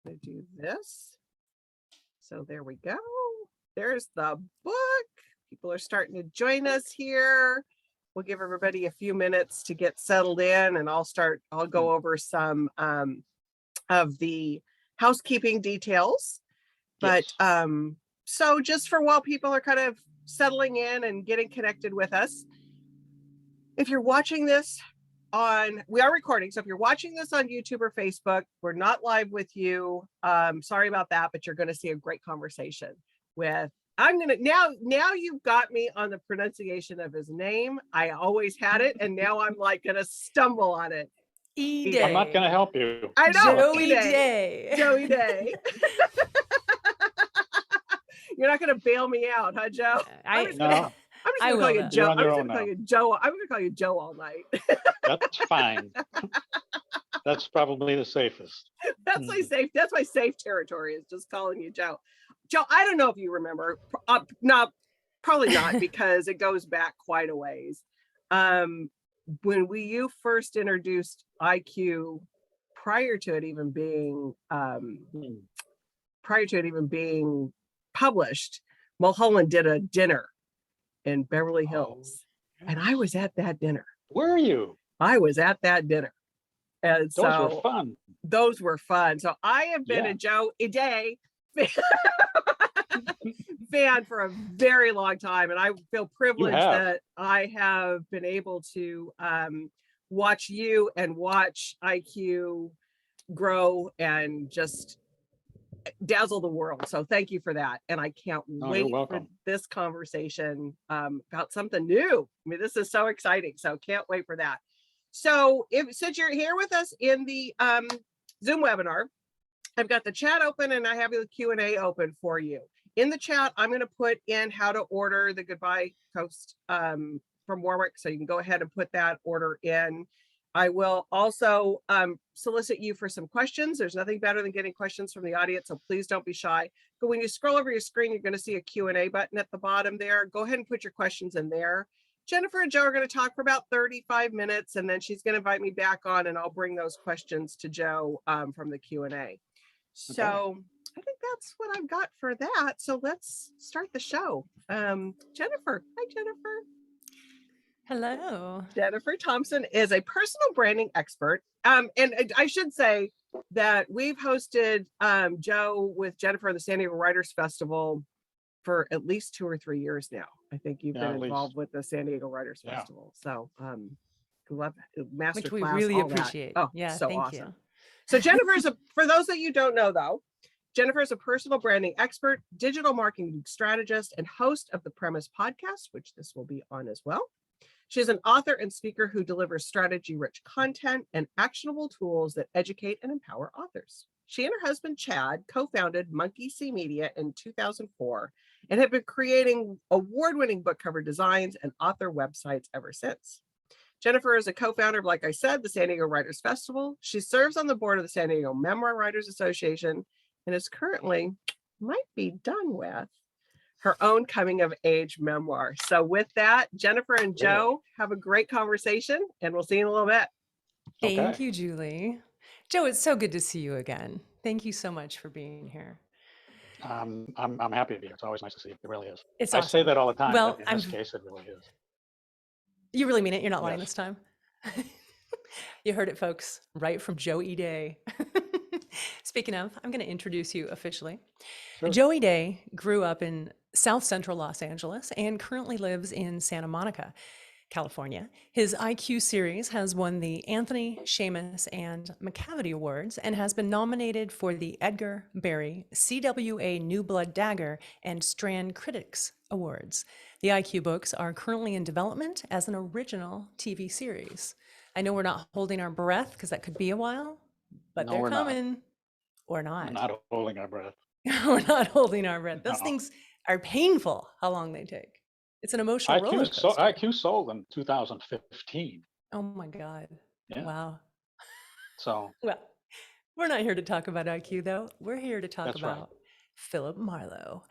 going to do this. So there we go. There's the book. People are starting to join us here. We'll give everybody a few minutes to get settled in, and I'll go over some of the housekeeping details. But so just for while people are kind of settling in and getting connected with us, if you're watching this we are recording, so if you're watching this on YouTube or Facebook, we're not live with you. Sorry about that, but you're going to see a great conversation with, now you've got me on the pronunciation of his name. I always had it, and now I'm like going to stumble on it. E-Day. I'm not going to help you. I know. Joey Day. Joey Day. You're not going to bail me out, huh, Joe? I'm just going to call you Joe. I'm going to call you Joe. I'm going to call you Joe all night. That's fine. That's probably the safest. That's my safe territory, is just calling you Joe. Joe, I don't know if you remember. No, probably not, because it goes back quite a ways. When you first introduced IQ, prior to it even being published, Mulholland did a dinner in Beverly Hills, and I was at that dinner. Were you? I was at that dinner, and those were fun. Those were fun. So I have been a Joe Day fan for a very long time, and I feel privileged that I have been able to watch you and watch IQ grow and just dazzle the world. So thank you for that, and I can't wait for this conversation about something new. I mean, this is so exciting, so can't wait for that. So since you're here with us in the Zoom webinar, I've got the chat open, and I have the Q&A open for you. In the chat, I'm going to put in how to order the Goodbye Coast from Warwick, so you can go ahead and put that order in. I will also solicit you for some questions. There's nothing better than getting questions from the audience, so please don't be shy. But when you scroll over your screen, you're going to see a Q&A button at the bottom there. Go ahead and put your questions in there. Jennifer and Joe are going to talk for about 35 minutes, and then she's going to invite me back on, and I'll bring those questions to Joe from the Q&A. So I think that's what I've got for that. So let's start the show. Jennifer. Hi, Jennifer. Hello. Jeniffer Thompson is a personal branding expert. And I should say that we've hosted Joe with Jennifer at the San Diego Writers Festival for at least 2 or 3 years now. I think you've been involved with the San Diego Writers Festival. So love master which we class, really appreciate. Oh, yeah, so thank awesome. you. So Jennifer for those that you don't know though, Jennifer is a personal branding expert, digital marketing strategist, and host of the Premise podcast, which this will be on as well. She's an author and speaker who delivers strategy-rich content and actionable tools that educate and empower authors. She and her husband, Chad, co-founded Monkey See Media in 2004 and have been creating award-winning book cover designs and author websites ever since. Jennifer is a co-founder of, like I said, the San Diego Writers Festival. She serves on the board of the San Diego Memoir Writers Association and is currently, might be done with, her own coming of age memoir. So with that, Jennifer and Joe, have a great conversation, and we'll see you in a little bit. Thank you, Julie. Joe, it's so good to see you again. Thank you so much for being here. I'm happy to be here. It's always nice to see you. It really is. It's I awesome. say that all the time. Well, but in this case, it really is. You really mean it? You're not lying this time? You heard it, folks, right from Joey Day. Speaking of, I'm going to introduce you officially. Sure. Joey Day grew up in South Central Los Angeles and currently lives in Santa Monica, California. His IQ series has won the Anthony, Seamus, and McCavity Awards and has been nominated for the Edgar Barry, CWA New Blood Dagger, and Strand Critics Awards. The IQ books are currently in development as an original TV series. I know we're not holding our breath because that could be a while, but they're coming. Or not. We're not holding our breath. We're not holding our breath. Those things are painful, how long they take. It's an emotional roller coaster. IQ sold in 2015. Oh my God. Yeah. Wow. So. Well, we're not here to talk about IQ though. We're here to talk about Philip Marlowe.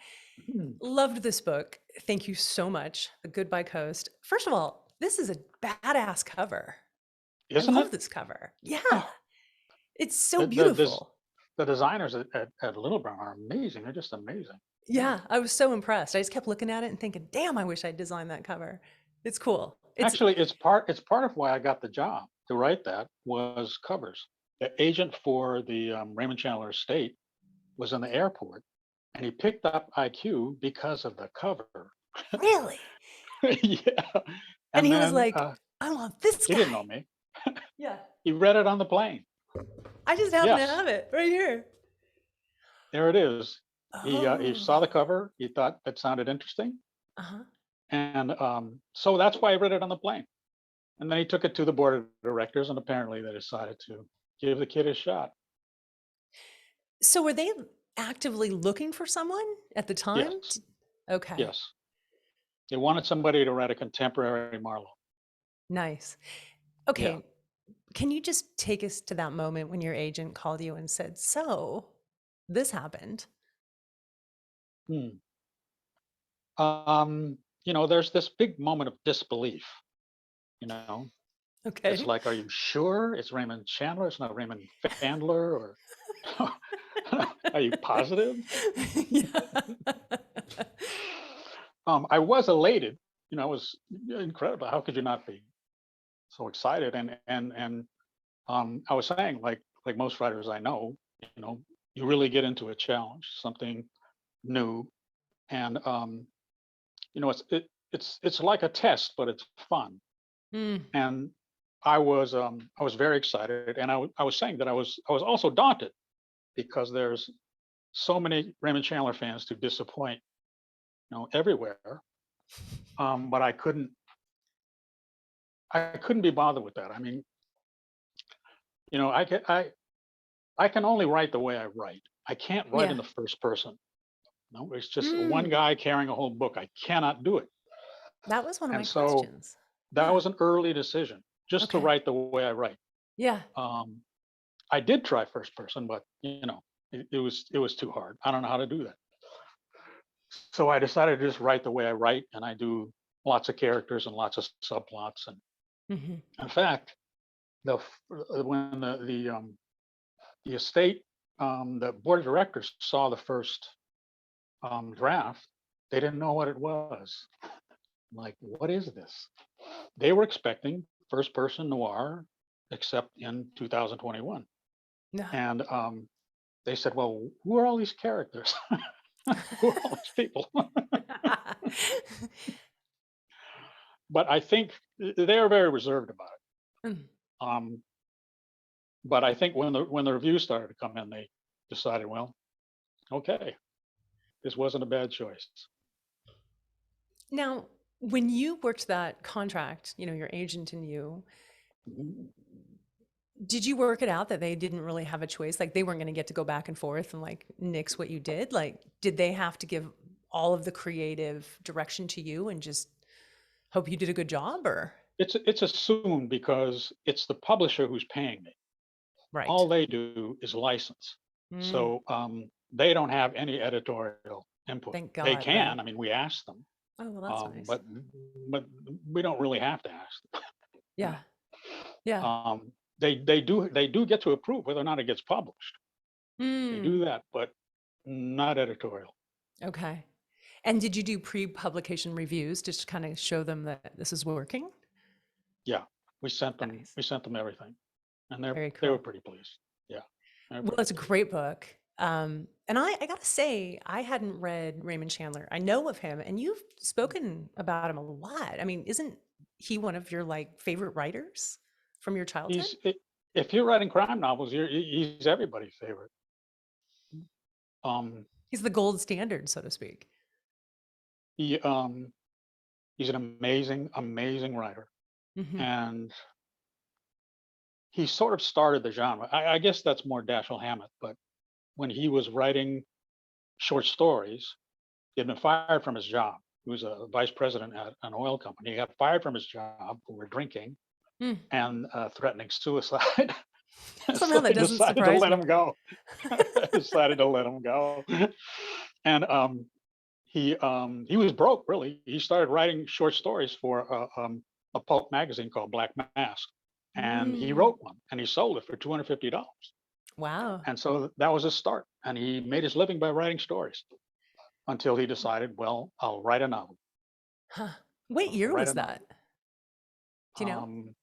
Loved this book. Thank you so much. The Goodbye Coast. First of all, this is a badass cover. Isn't I love it? this cover. Yeah. It's so beautiful. the designers at Little Brown are amazing. They're just amazing. Yeah, I was so impressed. I just kept looking at it and thinking, damn, I wish I'd designed that cover. It's cool. Actually, it's part of why I got the job to write that was covers. The agent for the Raymond Chandler estate was in the airport, and he picked up IQ because of the cover. Really? Yeah, And and he was then like, I want this he didn't know guy. me. Yeah. He read it on the plane. I just happen to Yes, have it right here. there it is. He saw Oh. the cover. He thought it sounded interesting, Uh-huh. and so that's why he read it on the plane. And then he took it to the board of directors, and apparently they decided to give the kid a shot. So were they actively looking for someone at the time? Yes, Okay, yes. They wanted somebody to write a contemporary Marlowe. nice. Yeah. Okay, can you just take us to that moment when your agent called you and said, so this happened? Hmm. There's this big moment of disbelief. You know, it's Okay. like, are you sure it's Raymond Chandler? It's not Raymond Chandler, or are you positive? Yeah. I was elated. I was incredible. How could you not be so excited? And I was saying, like most writers I know, you know, you really get into a challenge, something new, and it's like a test, but it's fun. Mm, And I was very excited, and I was saying that I was also daunted because there's so many Raymond Chandler fans to disappoint, everywhere. But I couldn't be bothered with that. I mean, I can only write the way I write. I can't write in yeah. the first person. No, it's just one Mm, guy carrying a whole book. I cannot do it. that was one of my And so questions. that Yeah. was an early decision, just to Okay. write the way I write. Yeah. Um, I did try first person, but it was too hard. I don't know how to do that. So I decided to just write the way I write, and I do lots of characters and lots of subplots. And Hmm. in fact, when the estate, the board of directors saw the first draft, they didn't know what it was. Like, what is this? They were expecting first person noir, except in 2021. No. And they said, well, who are all these characters? Who are all these people? But I think they are very reserved about it. Mm. Um, but I think when the reviews started to come in, they decided, well, okay, this wasn't a bad choice. Now, when you worked that contract, your agent and you, Mhm. did you work it out that they didn't really have a choice? Like they weren't going to get to go back and forth and like nix what you did? Like, did they have to give all of the creative direction to you and just hope you did a good job or? It's assumed because it's the publisher who's paying me. Right. All they do is license. Mm, So they don't have any editorial input. thank They God, can. right. I mean, we ask them, Oh, well, that's nice. but we don't really have to ask them. You Yeah. know, Yeah. they do get to approve whether or not it gets published. They Mm, do that, but not editorial. okay. And did you do pre-publication reviews just to kind of show them that this is working? Yeah, we sent them Nice. we sent them everything, and Very they were cool. pretty pleased. Yeah, they were Well, pretty it's a pleased. great book. And I gotta say, I hadn't read Raymond Chandler. I know of him, and you've spoken about him a lot. I mean, isn't he one of your like favorite writers from your childhood? If you're writing crime novels, he's everybody's favorite. Um, He's the gold standard, so to speak. he he's an amazing, amazing writer, Hmm. and he sort of started the genre. I guess that's more Dashiell Hammett, but when he was writing short stories, he had been fired from his job. He was a vice president at an oil company. He got fired from his job for drinking Mm. and threatening suicide. Somehow So that they doesn't decided to surprise let me. him go. Decided to let him go. And he was broke, really. He started writing short stories for a pulp magazine called Black Mask, and he Mm. wrote one and he sold it for $250. Wow. And so that was his start. And he made his living by writing stories until he decided, well, I'll write a novel. Huh. What I'll year write was a novel. that? Do you know? Um,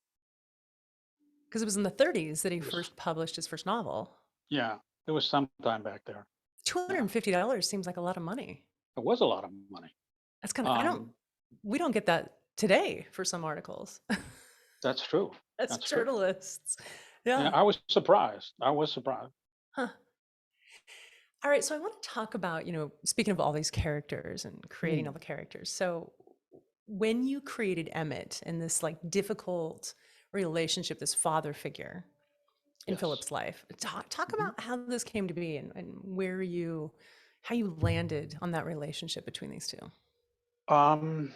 Because it was in the 30s that he it was, first published his first novel. yeah, it was sometime back there. Yeah, $250 seems like a lot of money. it was a lot of money. That's kind of, Um, we don't get that today for some articles that's true. as That's true. journalists. Yeah, Yeah. I was surprised. I was surprised. Huh. All right. So I want to talk about, speaking of all these characters and creating all Hmm. the characters. So when you created Emmett in this like difficult relationship, this father figure in Yes. Philip's life, talk Mhm. about how this came to be and how you landed on that relationship between these two. Um,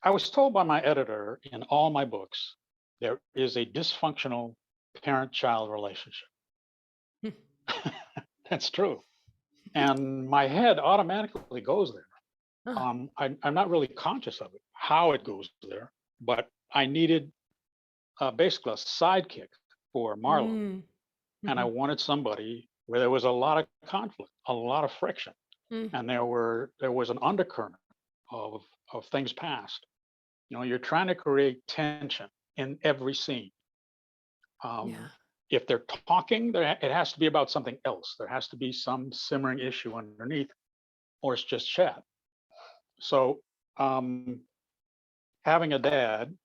I was told by my editor in all my books there is a dysfunctional parent-child relationship. Hmm. That's true. And my head automatically goes there. Ah, I'm not really conscious of it, how it goes there, but I needed basically a sidekick for Marlowe. mm, And I mhm, wanted somebody where there was a lot of conflict, a lot of friction, mm, and there was an undercurrent of things past. You're trying to create tension in every scene. yeah. If they're talking, it has to be about something else. There has to be some simmering issue underneath, or it's just chat. So um, having a dad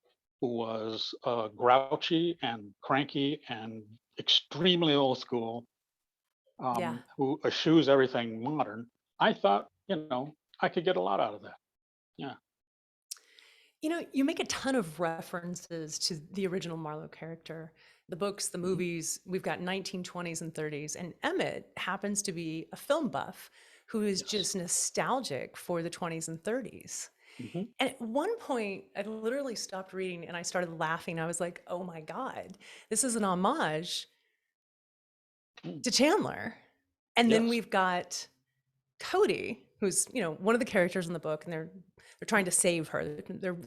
who was grouchy and cranky and extremely old school, Yeah. who eschews everything modern, I thought, I could get a lot out of that. Yeah. You make a ton of references to the original Marlowe character, the books, the Hmm. movies. We've got 1920s and 30s, and Emmett happens to be a film buff who is Yes. just nostalgic for the 20s and 30s. Hmm. And at one point, I literally stopped reading and I started laughing. I was like, oh my God, this is an homage to Chandler. And then Yes. we've got Cody, who's one of the characters in the book, and they're trying to save her.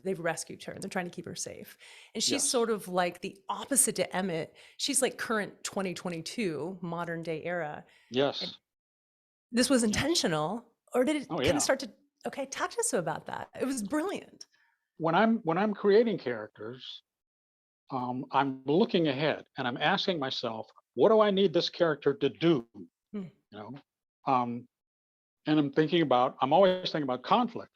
They've rescued her, and they're trying to keep her safe. And she's Yes. sort of like the opposite to Emmett. She's like current 2022 modern day era. And Yes. this was Yes. intentional, or did Oh it kind of yeah. start to? Okay, talk to us about that. It was brilliant. When I'm creating characters, I'm looking ahead and I'm asking myself, what do I need this character to do? Mm, You know, um, and I'm always thinking about conflict.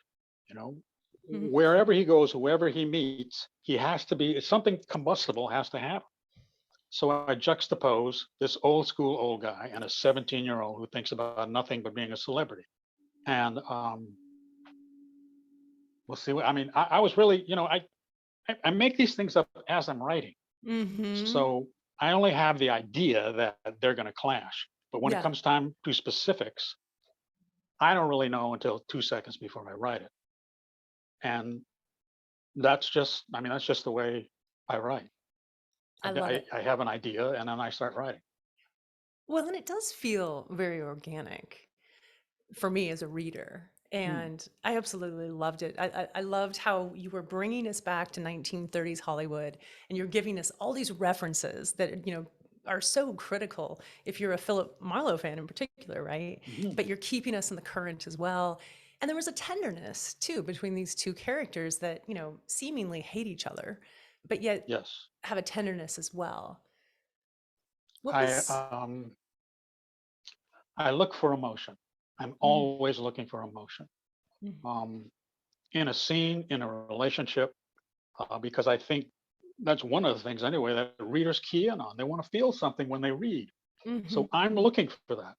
You know, mhm. wherever he goes, whoever he meets, he has to be something combustible has to happen. So I juxtapose this old school old guy and a 17-year-old who thinks about nothing but being a celebrity. And we'll see. I mean, I was really, I make these things up as I'm writing. Mhm. So I only have the idea that they're going to clash. But when it Yeah, comes time to specifics, I don't really know until 2 seconds before I write it. And that's just the way I write. I love it. I have an idea and then I start writing. Well, and it does feel very organic for me as a reader. Hmm. And I absolutely loved it. I loved how you were bringing us back to 1930s Hollywood, and you're giving us all these references that, are so critical if you're a Philip Marlowe fan in particular, right? Mhm. But you're keeping us in the current as well. And there was a tenderness too between these two characters that, seemingly hate each other, but yet Yes. have a tenderness as well. What I was, I look for emotion. I'm mm, always looking for emotion. mm, Um, in a scene, in a relationship, because I think that's one of the things anyway that readers key in on. They want to feel something when they read. mhm. So I'm looking for that.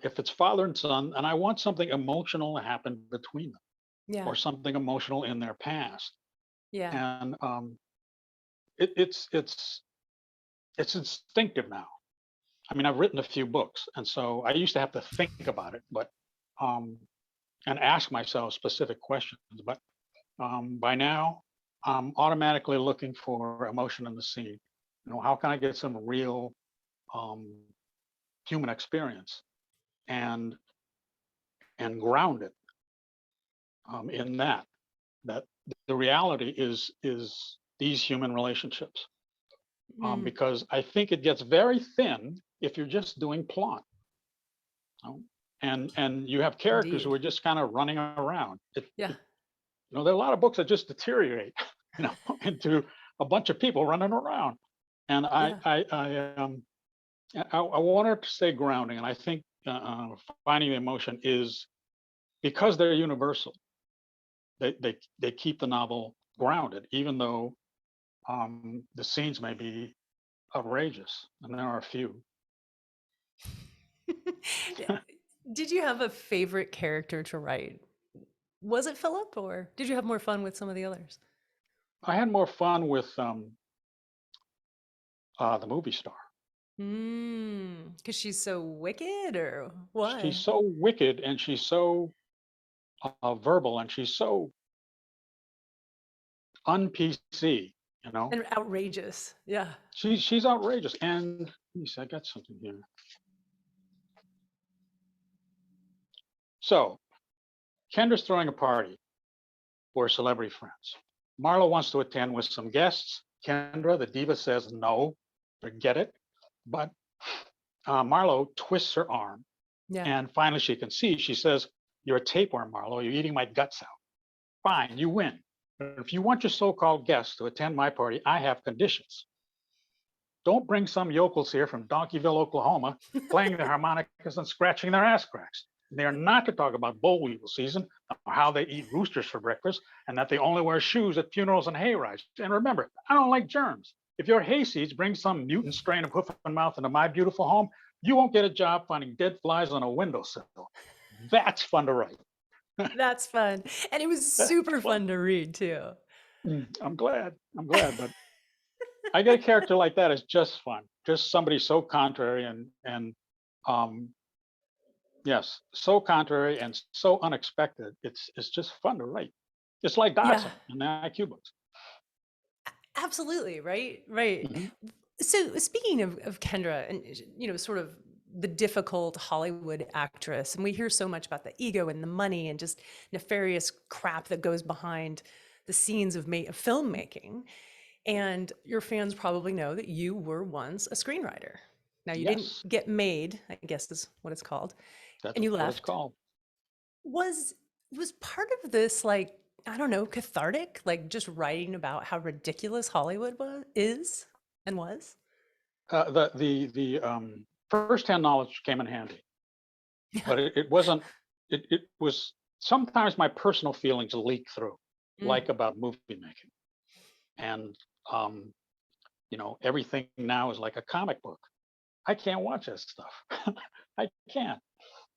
If it's father and son, and I want something emotional to happen between them, Yeah, or something emotional in their past, yeah. and it, it's instinctive now. I mean, I've written a few books, and so I used to have to think about it, but um, and ask myself specific questions. But by now, I'm automatically looking for emotion in the scene. How can I get some real um, human experience and ground it in that the reality is these human relationships. because I think it gets very thin if you're just doing plot. And you have characters who Indeed. are just kind of running around. Yeah. There are a lot of books that just deteriorate, into a bunch of people running around. And Yeah. I want her to stay grounding, and I think finding the emotion is because they're universal. They keep the novel grounded, even though the scenes may be outrageous, and there are a few. Did you have a favorite character to write? Was it Philip, or did you have more fun with some of the others? I had more fun with the movie star. Because she's so wicked, or She's why? so wicked, and she's so verbal, and she's so un-PC. And outrageous. Yeah. She's outrageous. And let me see, I got something here. So Kendra's throwing a party for celebrity friends. Marlowe wants to attend with some guests. Kendra, the diva, says no, forget it. But Marlowe twists her arm, Yeah. and finally she concedes. She says, "You're a tapeworm, Marlowe. You're eating my guts out. Fine, you win. But if you want your so-called guests to attend my party, I have conditions. Don't bring some yokels here from Donkeyville, Oklahoma, playing their harmonicas and scratching their ass cracks. They are not to talk about boll weevil season, or how they eat roosters for breakfast, and that they only wear shoes at funerals and hay rides. And remember, I don't like germs. If your hayseeds bring some mutant strain of hoof and mouth into my beautiful home, you won't get a job finding dead flies on a windowsill." That's fun to write. That's fun. And it was super fun to read too. I'm glad. But I get a character like that is just fun. Just somebody so contrary and yes, so contrary and so unexpected. It's just fun to write. It's like Dodson in the IQ books. Absolutely. Right. Mhm. So speaking of Kendra and, sort of the difficult Hollywood actress, and we hear so much about the ego and the money and just nefarious crap that goes behind the scenes of filmmaking. And your fans probably know that you were once a screenwriter. Now you didn't Yes, get made, I guess is what it's called, that's and you what it's left. called. Was part of this, like, I don't know, cathartic, like just writing about how ridiculous Hollywood is and was? The first-hand knowledge came in handy, but it wasn't. It was sometimes my personal feelings leak through, Mm, like about movie making, and everything now is like a comic book. I can't watch that stuff. I can't.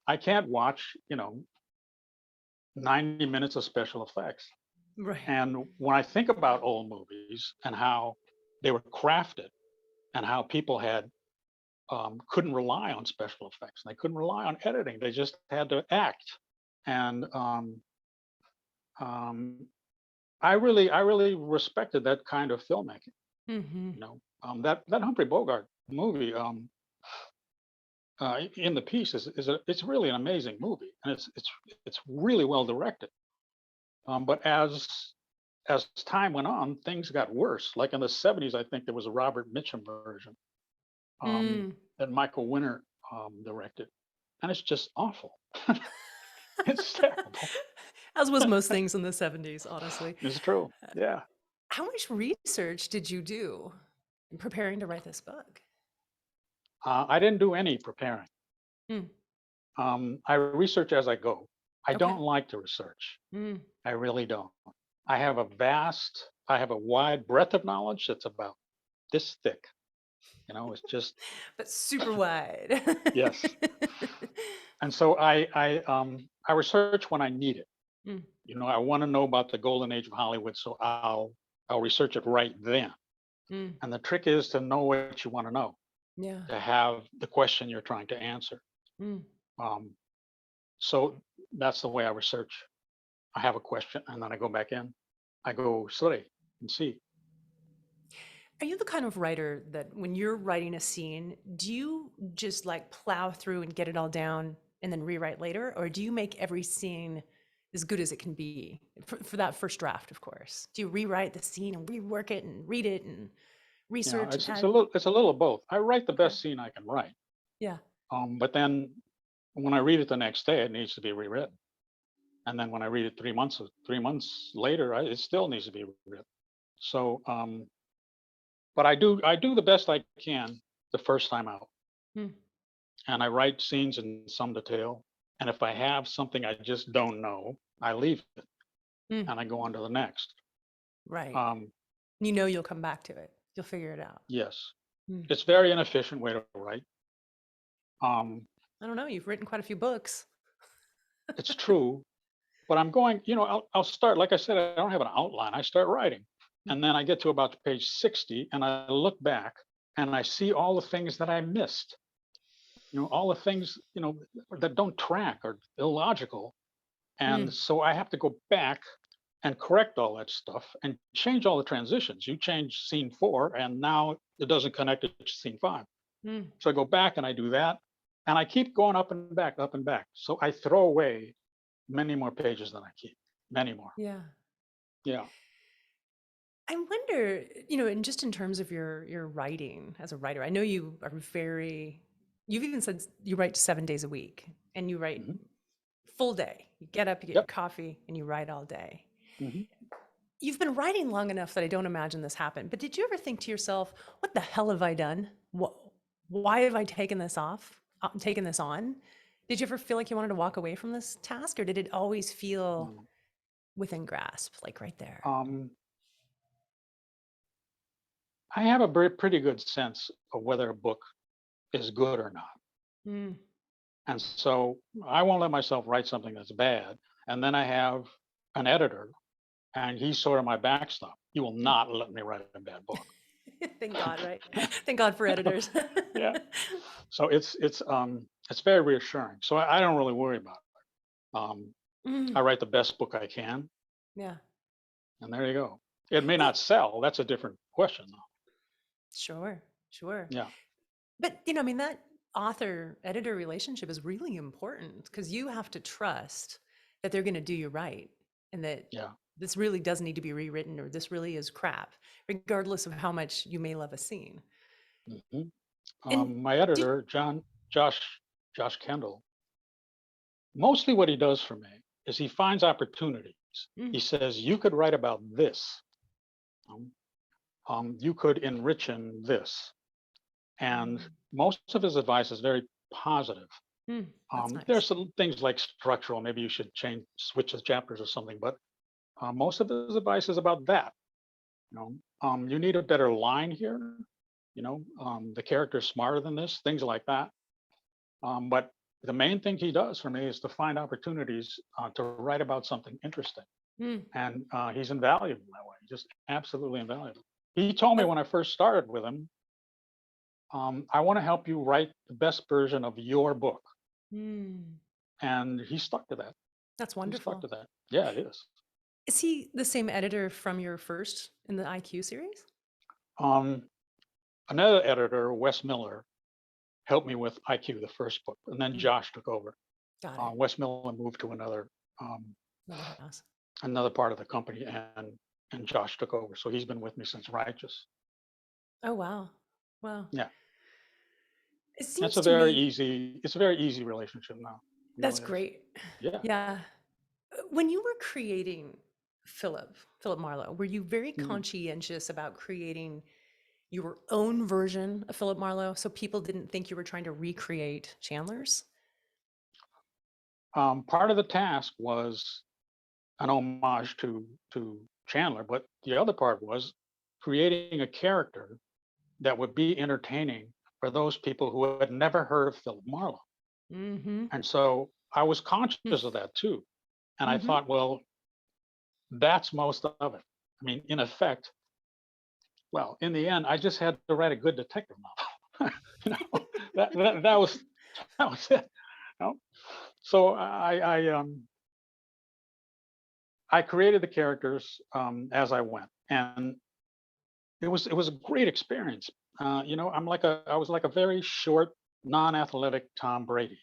I can't watch 90 minutes of special effects. right. And when I think about old movies and how they were crafted and how people couldn't rely on special effects and they couldn't rely on editing, they just had to act. And um, I really respected that kind of filmmaking. Hmm. That Humphrey Bogart movie, in the piece it's really an amazing movie, and it's really well directed. But as time went on, things got worse. Like in the 70s, I think there was a Robert Mitchum version Mm. that Michael Winner directed, and it's just awful. It's terrible. As was most things in the 70s, honestly. It's true. Yeah. How much research did you do in preparing to write this book? I didn't do any preparing. Mm, I research as I go. I don't okay. like to research. Mm. I really don't. I have a wide breadth of knowledge that's about this thick. It's just, But super wide. yes. And so I research when I need it. Mm, I want to know about the golden age of Hollywood, so I'll research it right then. mm, And the trick is to know what you want to know, yeah. to have the question you're trying to answer. Mm. Um, so that's the way I research. I have a question, and then I go back in. I go study and see. Are you the kind of writer that when you're writing a scene, do you just like plow through and get it all down and then rewrite later? Or do you make every scene as good as it can be for that first draft, of course? Do you rewrite the scene and rework it and read it and research and it's add? a little of both. I write the Okay. best scene I can write. Yeah. But then when I read it the next day, it needs to be rewritten. And then when I read it 3 months later, it still needs to be rewritten. So, but I do the best I can the first time out, Hmm. and I write scenes in some detail. And if I have something I just don't know, I leave it Hmm. and I go on to the next. Right. Um, You know you'll come back to it. You'll figure it out. yes, Hmm. it's very inefficient way to write. Um, I don't know. You've written quite a few books. it's true, but I'm going. I'll start. Like I said, I don't have an outline. I start writing, and then I get to about page 60, and I look back, and I see all the things that I missed. All the things that don't track or illogical, Hmm. and so I have to go back and correct all that stuff and change all the transitions. You change scene 4, and now it doesn't connect to scene 5. Hmm. So I go back and I do that, and I keep going up and back, up and back. So I throw away many more pages than I keep, many more. Yeah. Yeah. I wonder, and just in terms of your writing as a writer, I know you are you've even said you write 7 days a week and you write Mhm. full day. You get up, you get your Yep. coffee, and you write all day. Mhm. You've been writing long enough that I don't imagine this happened. But did you ever think to yourself, what the hell have I done? Why have I taken this on? Did you ever feel like you wanted to walk away from this task, or did it always feel Mm. within grasp, like right there? Um, I have a pretty good sense of whether a book is good or not. Mm, And so I won't let myself write something that's bad. And then I have an editor, and he's sort of my backstop. He will not let me write a bad book. Thank God, right? Thank God for editors. Yeah. So it's very reassuring. So I don't really worry about it. Mm, I write the best book I can, yeah, and there you go. It may well, not sell. That's a different question, though. sure, sure. Yeah. But I mean, that author editor relationship is really important because you have to trust that they're going to do you right and that Yeah. this really does need to be rewritten or this really is crap, regardless of how much you may love a scene. hmm And My did editor, Josh Kendall, mostly what he does for me is he finds opportunities. mm, He says, you could write about this. Um, you could enrich in this. And mm, most of his advice is very positive. that's There's nice. some things like structural, maybe you should switch the chapters or something, but most of his advice is about that. You need a better line here. The character's smarter than this, things like that. But the main thing he does for me is to find opportunities to write about something interesting. Mm, And he's invaluable that way, just absolutely invaluable. He told me that- when I first started with him, I want to help you write the best version of your book. mm, And he stuck to that. that's He stuck wonderful. to that. Yeah, it is. Is he the same editor from your first in the IQ series? Um, Another editor, Wes Miller, helped me with IQ, the first book, and then Mm, Josh took over. got it. Wes Miller moved to um, Another house. another part of the company, and Josh took over. So he's been with me since Righteous. Oh, wow. Wow. Yeah, It it's seems a to very me easy. It's a very easy relationship now. It that's really is. great. Yeah. Yeah. When you were creating Philip Marlowe, were you very Mhm. conscientious about creating your own version of Philip Marlowe so people didn't think you were trying to recreate Chandler's? Part of the task was an homage to Chandler, but the other part was creating a character that would be entertaining for those people who had never heard of Philip Marlowe. Mm-hmm. And so I was conscious of that too. And I Mm-hmm. thought, well, that's most of it. I mean, in effect, well, in the end, I just had to write a good detective novel. you know, that was it. You know? So I created the characters as I went, and it was a great experience. I was like a very short, non-athletic Tom Brady.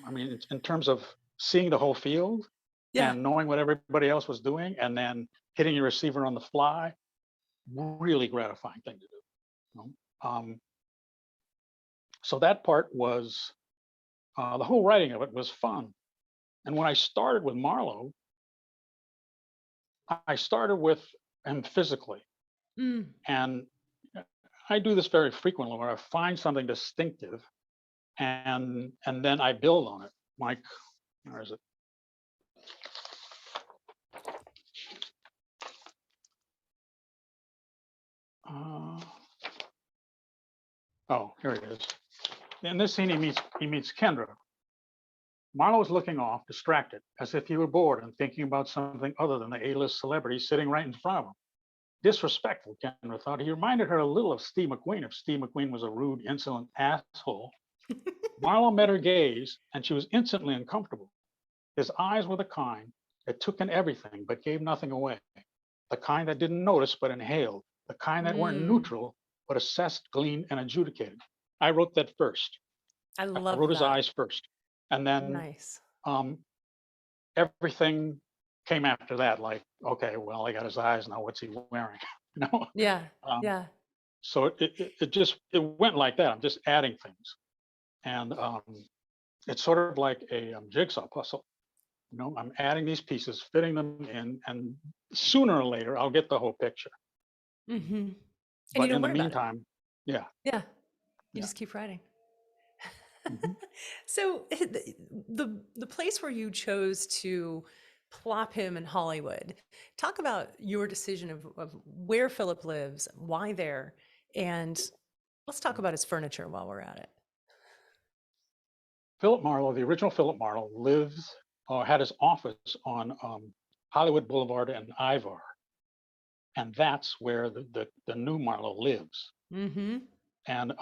I mean, in terms of seeing the whole field Yeah. and knowing what everybody else was doing, and then hitting your receiver on the fly. really gratifying thing to do. You know? So that part was, the whole writing of it was fun. And when I started with Marlowe, I started with him physically. Mm. And I do this very frequently where I find something distinctive and then I build on it. Mike, where is it? Oh, here it is. In this scene, he meets Kendra. Marlowe is looking off, distracted, as if he were bored and thinking about something other than the A-list celebrity sitting right in front of him. Disrespectful, Kendra thought. He reminded her a little of Steve McQueen if Steve McQueen was a rude, insolent asshole. Marlowe met her gaze, and she was instantly uncomfortable. His eyes were the kind that took in everything but gave nothing away. The kind that didn't notice but inhaled. The kind that weren't neutral but assessed, gleaned, and adjudicated. I wrote that first. I I love wrote his that. eyes first. And then Nice. everything came after that. Like, okay, well, I got his eyes now. What's he wearing? You know. Yeah. Um, Yeah. so it went like that. I'm just adding things, and it's sort of like a jigsaw puzzle. You know, I'm adding these pieces, fitting them in, and sooner or later I'll get the whole picture. Mm-hmm. And But you don't in the worry about it. meantime, yeah. Yeah. You Yeah. just keep writing. Mhm. So the place where you chose to plop him in Hollywood, talk about your decision of where Philip lives, why there, and let's talk about his furniture while we're at it. Philip Marlowe, the original Philip Marlowe, lives or had his office on Hollywood Boulevard and Ivar, and that's where the new Marlowe lives. Mm-hmm. And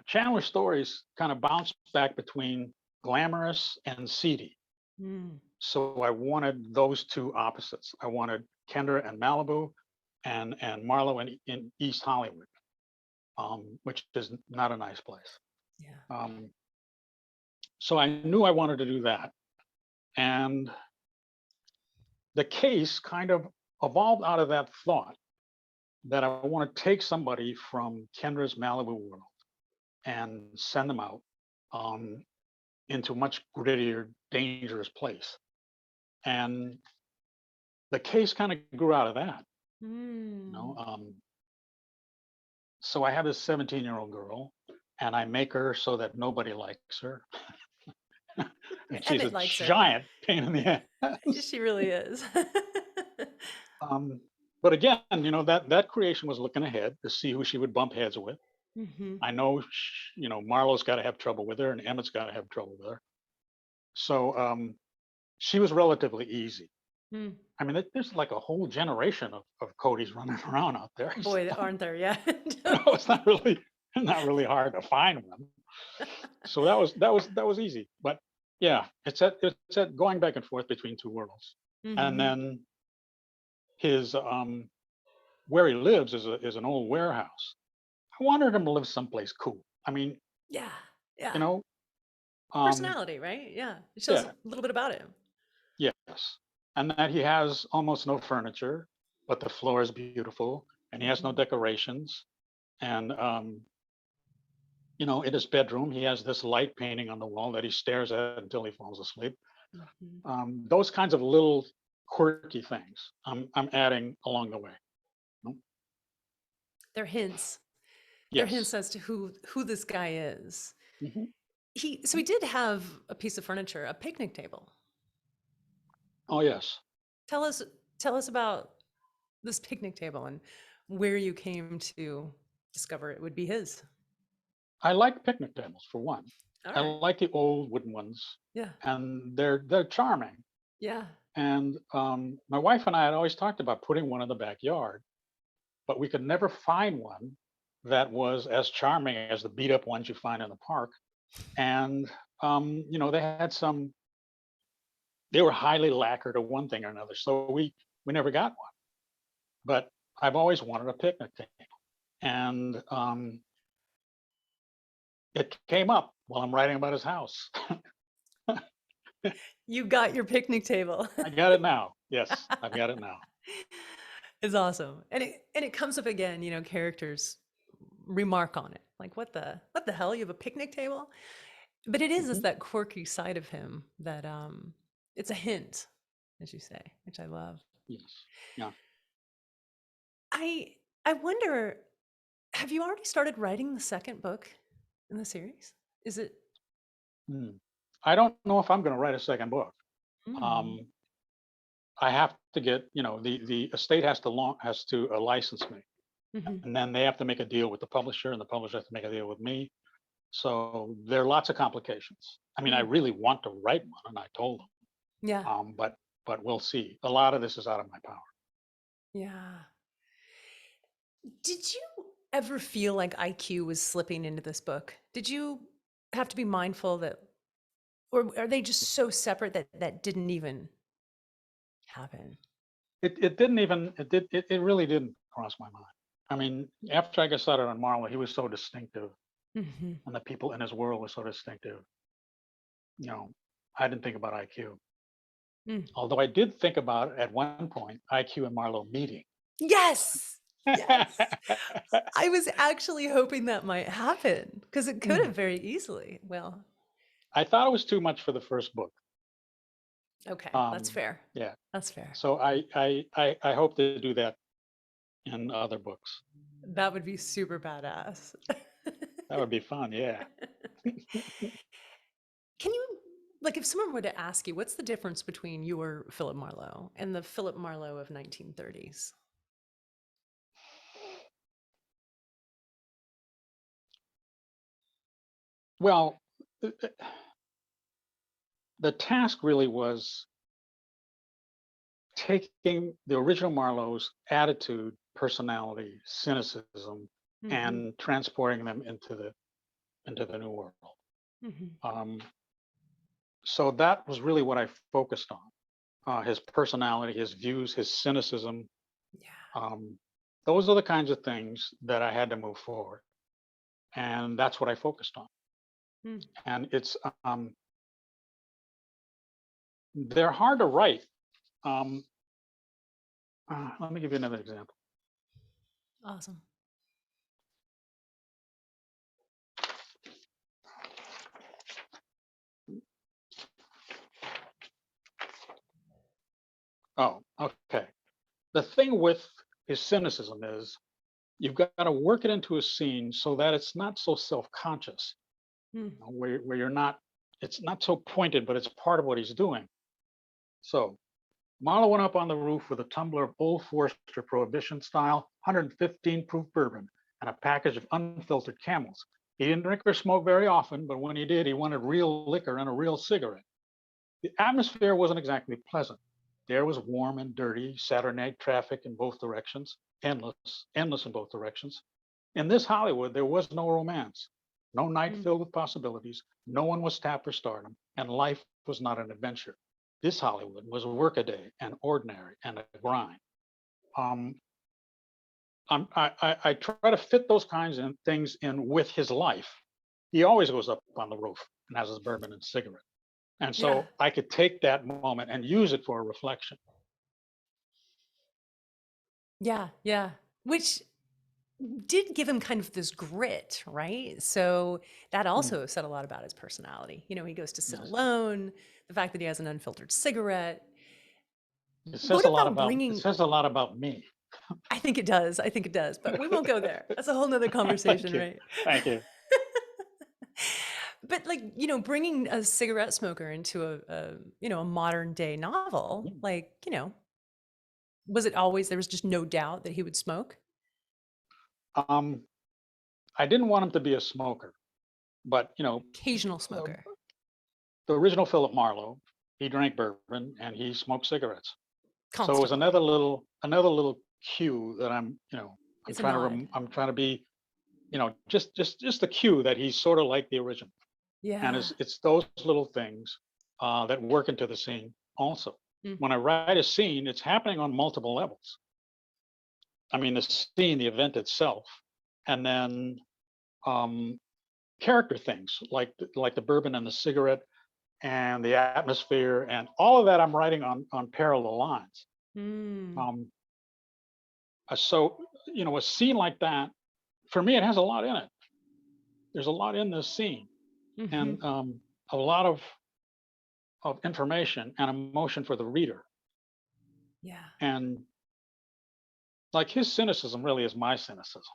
Chandler stories kind of bounce back between glamorous and seedy. Mm. So I wanted those two opposites. I wanted Kendra and Malibu, and Marlowe in East Hollywood, which is not a nice place. Yeah. So I knew I wanted to do that, and the case kind of evolved out of that thought that I want to take somebody from Kendra's Malibu world and send them out into a much grittier, dangerous place. And the case kind of grew out of that. You know, so I have this 17-year-old girl, and I make her so that nobody likes her. And she's a likes her. giant pain in the ass. She really is. But again, you know, that creation was looking ahead to see who she would bump heads with. Mm-hmm. I know, you know, Marlowe's got to have trouble with her, and Emmett's got to have trouble with her. So she was relatively easy. Mm. I mean, there's like a whole generation of Codys running around out there. Boy, aren't there? Yeah. It's not really hard to find one. So that was easy. But yeah, it's at going back and forth between two worlds. Mm-hmm. And then his where he lives is an old warehouse. I wanted him to live someplace cool. I mean, yeah. Yeah. you know, personality, right? Yeah. It shows yeah. a little bit about him. Yes. And that he has almost no furniture, but the floor is beautiful, and he has no decorations. And you know, in his bedroom, he has this light painting on the wall that he stares at until he falls asleep. Mm-hmm. Those kinds of little quirky things I'm adding along the way. They're hints. Yes. They're hints as to who this guy is. Mm-hmm. So he did have a piece of furniture, a picnic table. Oh yes. Tell us about this picnic table and where you came to discover it would be his. I like picnic tables for one. All I right. like the old wooden ones. Yeah. And they're charming. Yeah. And my wife and I had always talked about putting one in the backyard, but we could never find one that was as charming as the beat up ones you find in the park. And you know, they were highly lacquered or one thing or another. So we never got one. But I've always wanted a picnic table. And it came up while I'm writing about his house. You got your picnic table. I got it now. Yes, I've got it now. It's awesome. And it comes up again, you know, characters remark on it. Like, what the hell? You have a picnic table? But it is Mhm. that quirky side of him that it's a hint, as you say, which I love. Yes. Yeah. I I wonder, have you already started writing the second book in the series? Is it Hmm. I don't know if I'm going to write a second book. mm, Um, I have to get, the estate has to license me, mhm. and then they have to make a deal with the publisher, and the publisher has to make a deal with me. So there are lots of complications. I mean, I Mm, really want to write one, and I told them, yeah, but we'll see. A lot of this is out of my power. yeah. Did you ever feel like IQ was slipping into this book? Did you have to be mindful that, or are they just so separate that that didn't even happen? It didn't even it really didn't cross my mind. I mean, after I got started on Marlowe, he was so distinctive, Hmm. and the people in his world were so distinctive. You know, I didn't think about IQ. Mm. Although I did think about at one point IQ and Marlowe meeting. Yes, yes. I was actually hoping that might happen because it could Mm. have very easily. Well, I thought it was too much for the first book. okay, that's Um, fair. yeah. That's fair. So I hope to do that in other books. That would be super badass. That would be fun. Yeah. Can you, like, if someone were to ask you, what's the difference between your Philip Marlowe and the Philip Marlowe of 1930s? Well, the task really was taking the original Marlowe's attitude, personality, cynicism, Hmm. and transporting them into the new world. Hmm. Um, so that was really what I focused on: his personality, his views, his cynicism. Yeah. Um, those are the kinds of things that I had to move forward, and that's what I focused on. Mm. And they're hard to write. Um, Let me give you another example. Awesome. Oh, okay. The thing with his cynicism is you've got to work it into a scene so that it's not so self-conscious, Mm. where you're not, it's not so pointed, but it's part of what he's doing. So Marlowe went up on the roof with a tumbler of Old Forester Prohibition style 115 proof bourbon and a package of unfiltered Camels. He didn't drink or smoke very often, but when he did, he wanted real liquor and a real cigarette. The atmosphere wasn't exactly pleasant. The air was warm and dirty, Saturday night traffic in both directions, endless in both directions. In this Hollywood, there was no romance, no night Mm. filled with possibilities. No one was tapped for stardom, and life was not an adventure. This Hollywood was a workaday and ordinary and a grind. Um, I try to fit those kinds of things in with his life. He always goes up on the roof and has his bourbon and cigarette. And Yeah. so I could take that moment and use it for a reflection. Yeah. Yeah. Which did give him kind of this grit, right? So that Mm, also said a lot about his personality. You know, he goes to sit yes. alone, the fact that he has an unfiltered cigarette. It says What a lot about about it bringing, says a lot about me. I think it does. I think it does, but we won't go there. That's a whole nother Thank conversation, you. right? Thank you. But like, you know, bringing a cigarette smoker into a modern day novel, Mm. like, you know, was it always, there was just no doubt that he would smoke? Um, I didn't want him to be a smoker, but Occasional uh, smoker, the original Philip Marlowe, he drank bourbon and he smoked cigarettes. So it was constantly. another little cue that It's a nod. I'm trying to be, just the cue that he's sort of like the original. And Yeah. it's those little things that work into the scene also. Mm. When I write a scene, it's happening on multiple levels. I mean, the scene, the event itself, and then um, character things like the bourbon and the cigarette and the atmosphere and all of that. I'm writing on parallel lines. Mm. Um, So, a scene like that, for me, it has a lot in it. There's a lot in this scene, and a lot of information and emotion for the reader. Yeah. And like his cynicism really is my cynicism.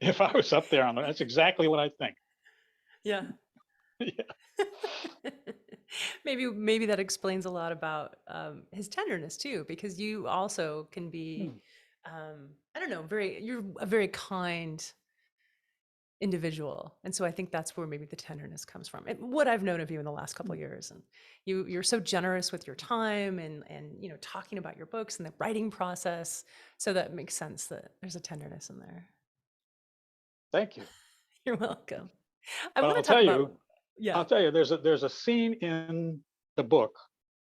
If I was up there on that's exactly what I think. Yeah. Yeah. Maybe that explains a lot about his tenderness too, because you also can be, I don't know, you're a very kind individual, and so I think that's where maybe the tenderness comes from. And what I've known of you in the last couple of years, and you're so generous with your time and talking about your books and the writing process, so that makes sense that there's a tenderness in there. Thank you. You're welcome. I But want to talk about I'll tell you, there's a scene in the book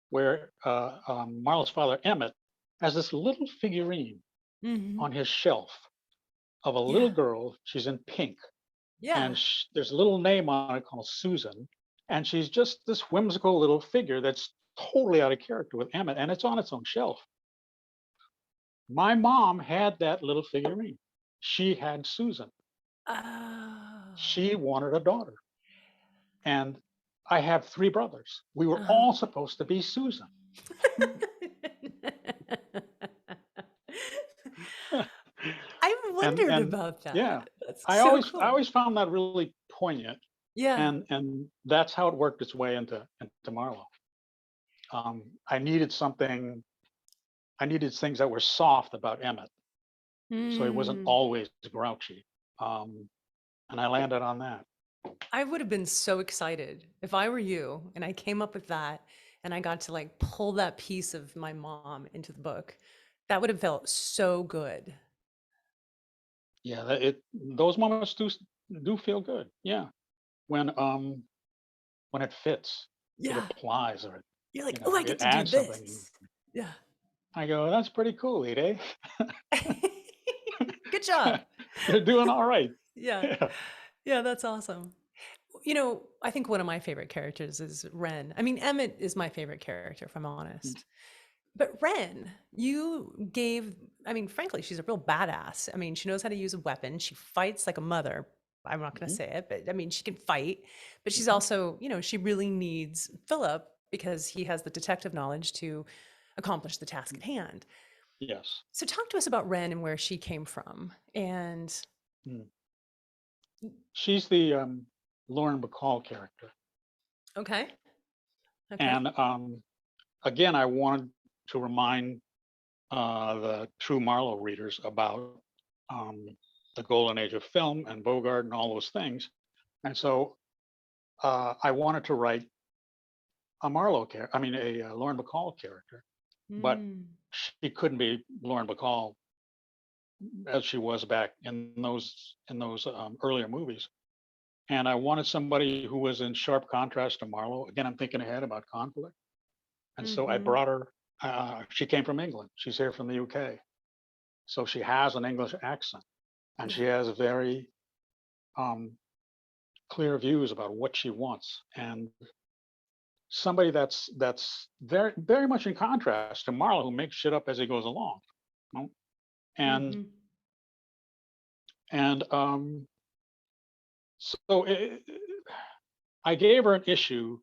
where Marlowe's father Emmett has this little figurine on his shelf of a little girl. She's in pink, and there's a little name on it called Susan, and she's just this whimsical little figure that's totally out of character with Emmett, and it's on its own shelf. My mom had that little figurine. She had Susan. She wanted a daughter. And I have 3 brothers. We were all supposed to be Susan. I wondered about that. Yeah, That's I so always cool. I always found that really poignant. Yeah. And that's how it worked its way into Marlowe. I needed things that were soft about Emmett, so he wasn't always grouchy. And I landed on that. I would have been so excited if I were you and I came up with that and I got to like pull that piece of my mom into the book. That would have felt so good. Yeah, those moments do feel good. Yeah, when it fits, it applies, or You're like, oh, I get it to do adds something. this. Yeah. I go, that's pretty cool, Ide. Good job. You're doing all right. Yeah. Yeah, that's awesome. I think one of my favorite characters is Wren. I mean, Emmett is my favorite character, if I'm honest. But Wren, frankly, she's a real badass. I mean, she knows how to use a weapon. She fights like a mother. I'm not going to say it, but I mean, she can fight. But she's also, she really needs Philip because he has the detective knowledge to accomplish the task at hand. Yes. So talk to us about Wren and where she came from. And she's the Lauren Bacall character. Okay. And again, I wanted to remind the true Marlowe readers about the golden age of film and Bogart and all those things. And so I wanted to write a Marlowe character, a Lauren Bacall character, but she couldn't be Lauren Bacall as she was back in those earlier movies. And I wanted somebody who was in sharp contrast to Marlowe. Again, I'm thinking ahead about conflict. And so I brought her, she came from England. She's here from the UK. So she has an English accent, and she has very clear views about what she wants. And somebody that's very, very much in contrast to Marlowe, who makes shit up as he goes along. And so I gave her an issue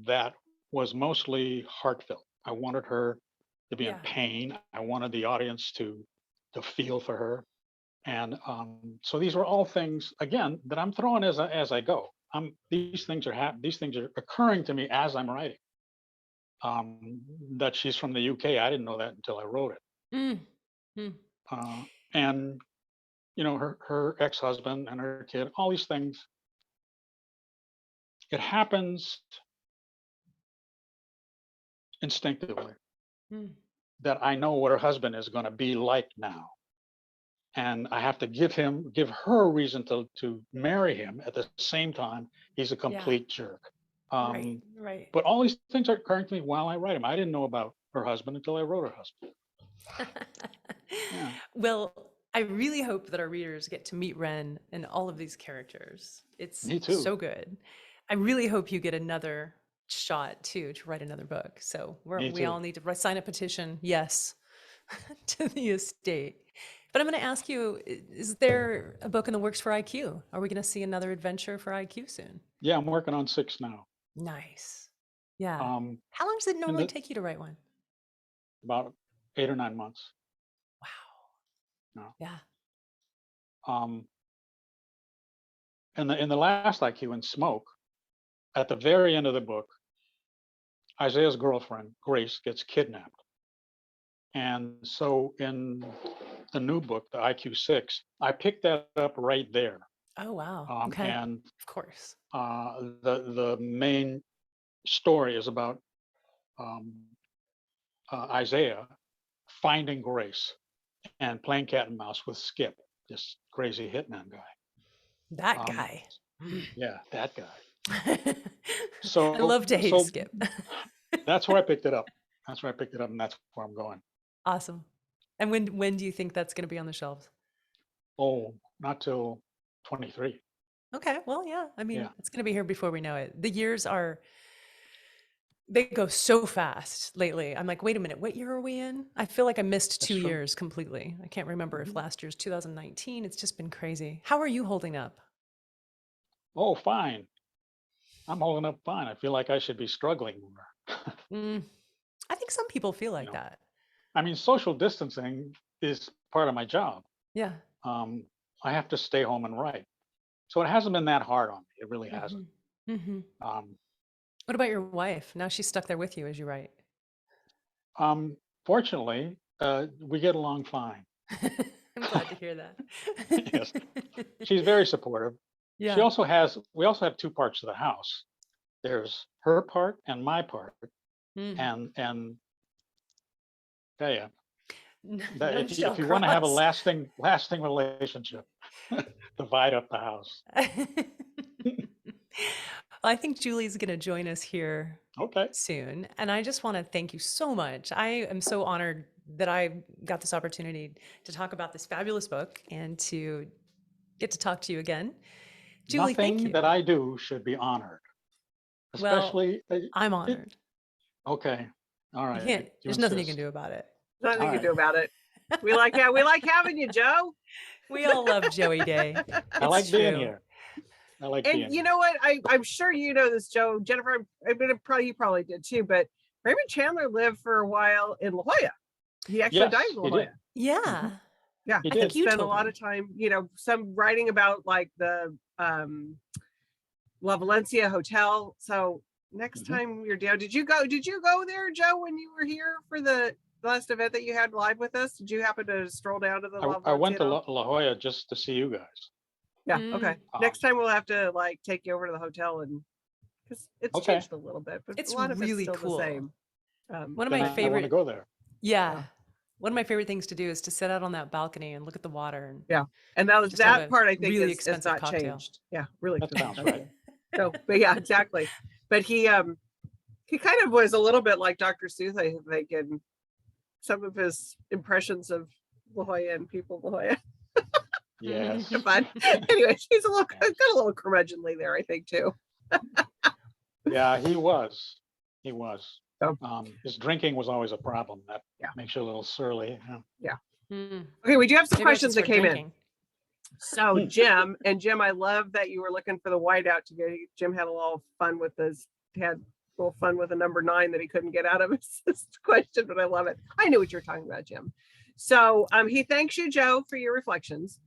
that was mostly heartfelt. I wanted her to be in pain. I wanted the audience to feel for her. And so these were all things, again, that I'm throwing as I go. These things are occurring to me as I'm writing. That she's from the UK, I didn't know that until I wrote it. And her ex-husband and her kid, all these things. It happens instinctively that I know what her husband is going to be like now. And I have to give her a reason to marry him. At the same time, he's a complete jerk. Right. But all these things are occurring to me while I write him. I didn't know about her husband until I wrote her husband. Yeah. Well, I really hope that our readers get to meet Wren and all of these characters. It's Me too. so good. I really hope you get another shot too to write another book. So we all need to sign a petition. Yes. to the estate. But I'm going to ask you, is there a book in the works for IQ? Are we going to see another adventure for IQ soon? Yeah, I'm working on 6 now. Nice. Yeah. Um, How long does it and normally take you to write one? about 8 or 9 months. Wow. No. Yeah. In the last IQ in Smoke, at the very end of the book, Isaiah's girlfriend, Grace, gets kidnapped. And so in the new book, the IQ6, I picked that up right there. Oh, wow. Okay. And Of course. the main story is about Isaiah finding Grace and playing cat and mouse with Skip, this crazy hitman guy. That guy. Yeah, that guy. I So love to hate Skip. that's where I picked it up. That's where I picked it up, and that's where I'm going. Awesome. And when do you think that's going to be on the shelves? Oh, not till 23. Okay. Well, yeah. I mean, Yeah. it's going to be here before we know it. The years they go so fast lately. I'm like, wait a minute, what year are we in? I feel like I missed That's 2 true. years completely. I can't remember if last year's 2019. It's just been crazy. How are you holding up? Oh, fine. I'm holding up fine. I feel like I should be struggling more. I think some people feel like know. that. I mean, social distancing is part of my job. Yeah. I have to stay home and write. So it hasn't been that hard on me. It really hasn't. Mm-hmm. Um, What about your wife? Now she's stuck there with you as you write. Fortunately, we get along fine. I'm glad to hear that. Yes. She's very supportive. Yeah. We also have 2 parts of the house. There's her part and my part. And yeah, that if you want to have a lasting relationship, divide up the house. Well, I think Julie's going to join us here soon. And I just want to thank you so much. I am so honored that I got this opportunity to talk about this fabulous book and to get to talk to you again. Julie, thank you. Nothing that I do should be honored. Especially, I'm honored. Okay. All right. There's nothing you can do about it. Nothing you can do about it. We like having you, Joe. We all love Joey Day. I like being here. And you know what? I'm sure you know this, Joe. Jennifer, you probably did too, but Raymond Chandler lived for a while in La Jolla. He actually died in La Jolla. Yeah. Yeah. He did. Spent a lot of time, some writing about like the La Valencia Hotel. So next time you're down, did you go there, Joe, when you were here for the last event that you had live with us? Did you happen to stroll down to the La Valencia? I went to La Jolla just to see you guys. Yeah. Okay. Next time we'll have to like take you over to the hotel because it's changed a little bit, but it's a lot of really it's still cool. the same. One of my favorite. I want to go there. Yeah. One of my favorite things to do is to sit out on that balcony and look at the water. And that part I think really is not cocktail. changed. Yeah, really. That sounds right. So, but yeah, exactly. But he kind of was a little bit like Dr. Seuss, I think, in some of his impressions of La Jolla and people of La Jolla. Yes. Fun. Anyway, he's got a little curmudgeonly there, I think, too. Yeah, he was. So, his drinking was always a problem. That makes you a little surly. Yeah. Okay, we do have some questions that came in. So Jim, I love that you were looking for the whiteout to go. Jim had a little fun with a number 9 that he couldn't get out of his question, but I love it. I knew what you're talking about, Jim. So he thanks you, Joe, for your reflections.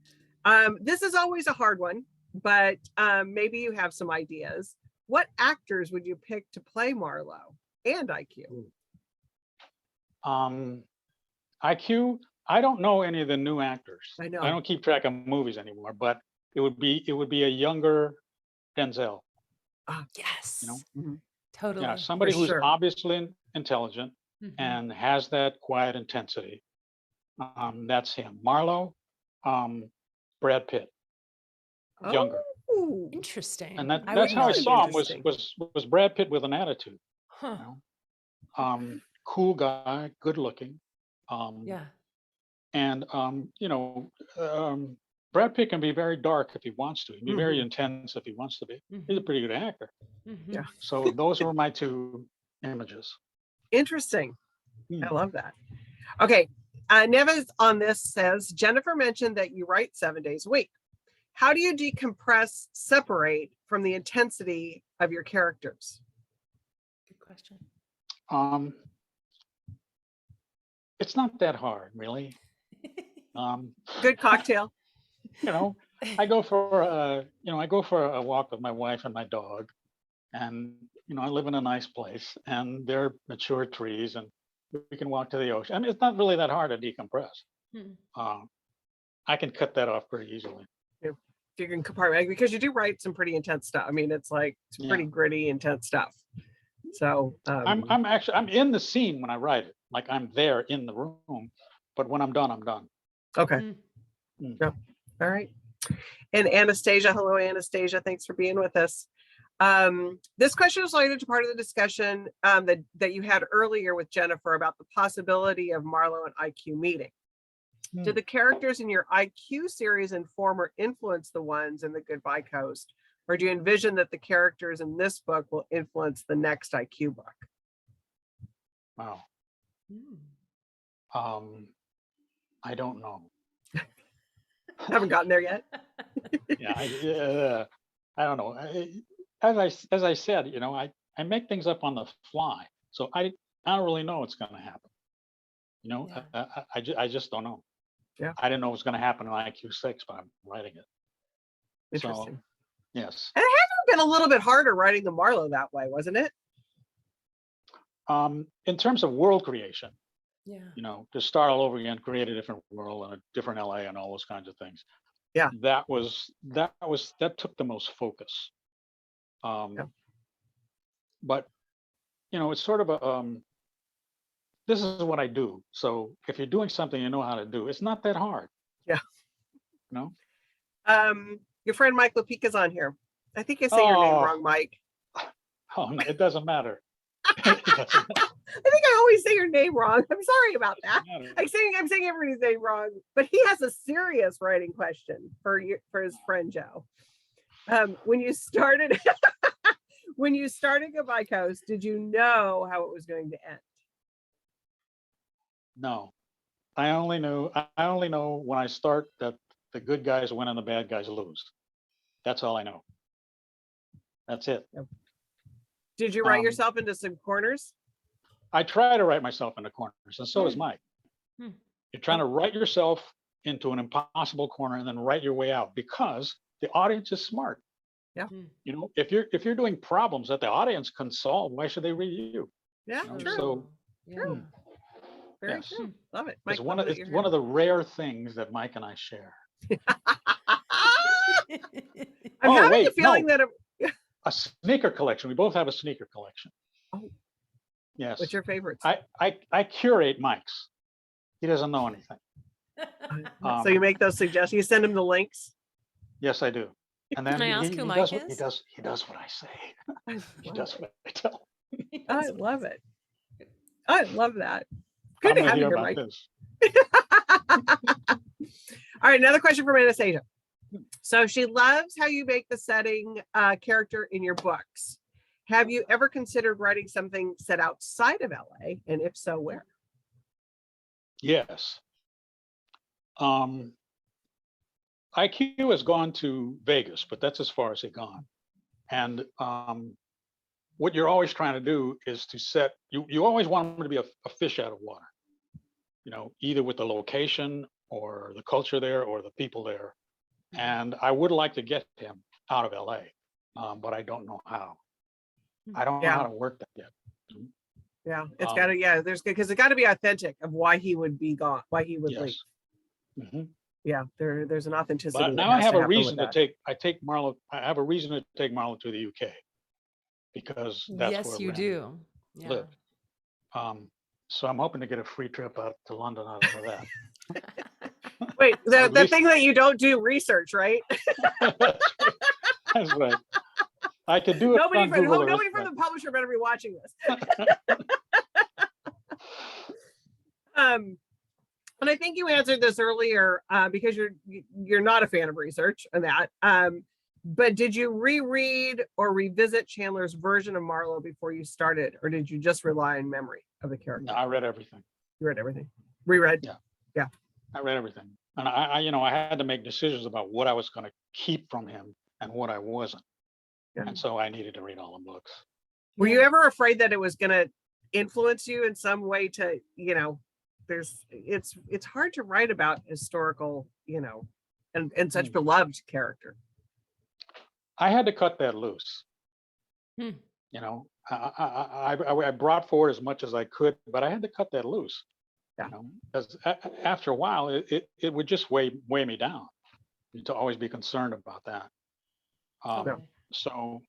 This is always a hard one, but maybe you have some ideas. What actors would you pick to play Marlowe and IQ? IQ, I don't know any of the new actors. I know. I don't keep track of movies anymore, but it would be a younger Denzel. Yes. Mm-hmm. Totally. Yeah, somebody who's obviously intelligent and has that quiet intensity. That's him. Marlowe, Brad Pitt, younger. Interesting. And that's how I saw him was Brad Pitt with an attitude. Huh. Cool guy, good looking. And Brad Pitt can be very dark if he wants to. He can be very intense if he wants to be. He's a pretty good actor. Yeah. So those were my 2 images. Interesting. I love that. Okay. Neves on this says, Jennifer mentioned that you write 7 days a week. How do you decompress, separate from the intensity of your characters? Good question. It's not that hard, really. Good cocktail. I go for a walk with my wife and my dog, and I live in a nice place, and there are mature trees, and we can walk to the ocean. I mean, it's not really that hard to decompress. I can cut that off pretty easily. If you can compartment, because you do write some pretty intense stuff. I mean, it's pretty gritty, intense stuff. So I'm in the scene when I write it, like I'm there in the room, but when I'm done, I'm done. Okay. All right. And Anastasia, hello, Anastasia. Thanks for being with us. This question is related to part of the discussion that you had earlier with Jennifer about the possibility of Marlowe and IQ meeting. Do the characters in your IQ series inform or influence the ones in the Goodbye Coast? Or do you envision that the characters in this book will influence the next IQ book? Wow. I don't know. Haven't gotten there yet. I don't know. As I said, I make things up on the fly, so I don't really know what's going to happen. I just don't know. Yeah. I didn't know it was going to happen in IQ 6, but I'm writing it. Interesting. So, yes. And it had been a little bit harder writing the Marlowe that way, wasn't it? In terms of world creation, Yeah. To start all over again, create a different world and a different LA and all those kinds of things. Yeah. That took the most focus. But it's sort of a this is what I do. So if you're doing something you know how to do, it's not that hard. Yeah. No. Your friend Mike Lopika's on here. I think I say your name wrong, Mike. Oh, it doesn't matter. I think I always say your name wrong. I'm sorry about that. I'm saying everybody's name wrong, but he has a serious writing question for his friend Joe. When you started Goodbye Coast, did you know how it was going to end? No. I only know when I start that the good guys win and the bad guys lose. That's all I know. That's it. Yep. Did you write yourself into some corners? I try to write myself into corners, and so does Mike. You're trying to write yourself into an impossible corner and then write your way out, because the audience is smart. Yeah. If you're doing problems that the audience can solve, why should they read you? Yeah, true. So true. Very true. Love it. Mike, it's one of the rare things that Mike and I share. I'm having a feeling that a sneaker collection. We both have a sneaker collection. Oh. Yes. What's your favorites? I curate Mike's. He doesn't know anything. So you make those suggestions. You send him the links. Yes, I do. And then Can I ask who Mike is? He does what I say. He does what I tell him. I love it. I love that. Good to have you here, Mike. All right, another question from Anastasia. So she loves how you make the setting character in your books. Have you ever considered writing something set outside of LA? And if so, where? Yes. IQ has gone to Vegas, but that's as far as it's gone. And what you're always trying to do is to set, you always want them to be a fish out of water, either with the location or the culture there or the people there. And I would like to get him out of LA, but I don't know how. I don't know how to work that yet. Yeah, it's got to, because it's got to be authentic of why he would be gone, why he would leave. Mm-hmm. Yeah, there's an authenticity. But now I have a reason to take Marlowe. I have a reason to take Marlowe to the UK, because that's where you do. Yeah. Live. So I'm hoping to get a free trip out to London out of that. Wait, the thing that you don't do research, right? That's right. I could do it. Nobody from the publisher better be watching this. And I think you answered this earlier because you're not a fan of research and that. But did you reread or revisit Chandler's version of Marlowe before you started, or did you just rely on memory of the character? No, I read everything. You read everything. Reread. Yeah. Yeah. I read everything. And I had to make decisions about what I was going to keep from him and what I wasn't. Yeah. And so I needed to read all the books. Were you ever afraid that it was going to influence you in some way to, it's hard to write about historical, and such beloved character. I had to cut that loose. I brought forward as much as I could, but I had to cut that loose. Yeah. Because after a while, it would just weigh me down to always be concerned about that. So,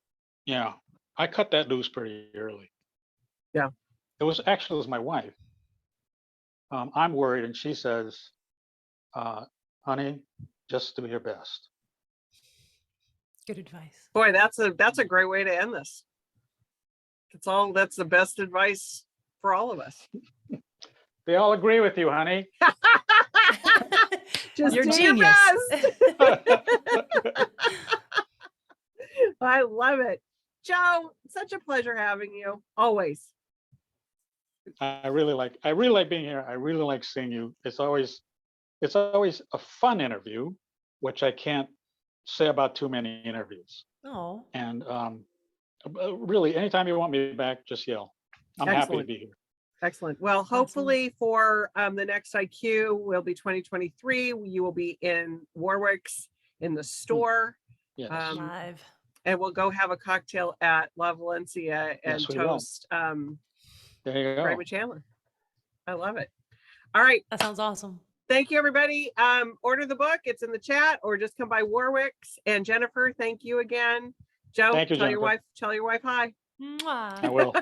yeah, I cut that loose pretty early. Yeah. It was my wife. I'm worried, and she says, honey, just do your best. Good advice. Boy, that's a great way to end this. That's the best advice for all of us. They all agree with you, honey. Just You're do genius. Your best. I love it. Joe, such a pleasure having you. Always. I really like being here. I really like seeing you. It's always a fun interview, which I can't say about too many interviews. Oh. And really, anytime you want me back, just yell. I'm happy to be here. Excellent. Well, hopefully for the next IQ will be 2023. You will be in Warwick's in the store. Yes. Live. And we'll go have a cocktail at La Valencia and toast there you go. Raymond Chandler. I love it. All right. That sounds awesome. Thank you, everybody. Order the book. It's in the chat, or just come by Warwick's. And Jennifer, thank you again. Joe, thank you, tell Jennifer. your wife hi. Mwah. I will.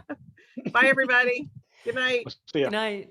Bye, everybody. Good night. See ya. Good night.